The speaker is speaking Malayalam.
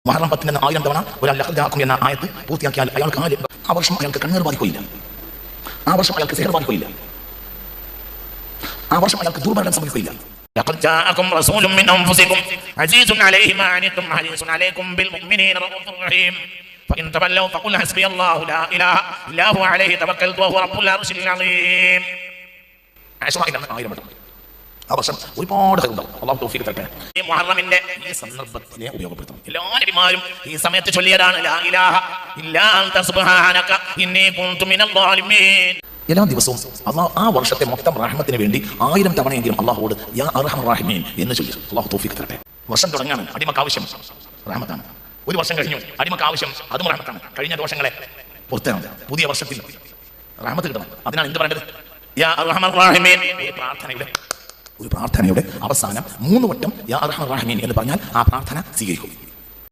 മുഹറം 10 എന്ന 1000 തവണ ഒരാൾ ലഖദാക്കും എന്ന ആയത്ത് പൂർത്തിയാക്കിയാൽ അയാൾക്ക് ആ വർഷം അയാൾക്ക് കണ്ണീർ ബാധിക്കില്ല, ആ വർഷം അയാൾക്ക് സിഹർ ബാധിക്കില്ല, ആ വർഷം അയാൾക്ക് ദുർമരണം സംഭവിക്കില്ല. لقد جاءكم رسول من أنفسكم عزيز عليه ما عنتم حريص عليكم بالمؤمنين رؤوف رحيم فإن تولوا فقل حسبي الله لا إله إلا هو عليه توكلت وهو رب العرش العظيم. ആ വർഷം ഒരുപാട് അല്ലാഹു തൗഫീഖ് തരട്ടെ. ഈ മുഹറമിന്റെ ഈ സന്ദർഭത്തിനെ ഉപയോഗപ്പെടുത്തണം. എല്ലാ നബിമാരും ഈ സമയത്ത് ചൊല്ലിയതാണ് ലാ ഇലാഹ ഇല്ലാ അൻത സുബ്ഹാനക ഇന്നി കുൻതു മിനൽ ളാലിമീൻ. എല്ലാ ദിവസവും അള്ളാഹ് ആ വർഷത്തെ മൊത്തം റഹ്മത്തിന് വേണ്ടി 1000 തവണയെങ്കിലും അള്ളാഹുവോട് യാ അർഹമർ റഹീമീൻ എന്ന് ചൊല്ലി. അല്ലാഹു തൗഫീഖ് തരട്ടെ. വർഷം തുടങ്ങാണ്, അടിമക്ക് ആവശ്യം റഹ്മത്താണ്. ഒരു വർഷം കഴിഞ്ഞു, അടിമക്ക് ആവശ്യം അതും റഹ്മത്താണ്. കഴിഞ്ഞ ദോഷങ്ങളെ പുറത്താണ്, പുതിയ വർഷത്തിൽ റഹ്മത്ത് കിട്ടണം. അതിനാണ് എന്ത് പറയേണ്ടത്? യാ അർഹമർ റഹീമീൻ. ഒരു പ്രാർത്ഥനയുടെ അവസാനം 3 വട്ടം യാ അർഹമർ റഹീമീൻ എന്ന് പറഞ്ഞാൽ ആ പ്രാർത്ഥന സ്വീകരിക്കും.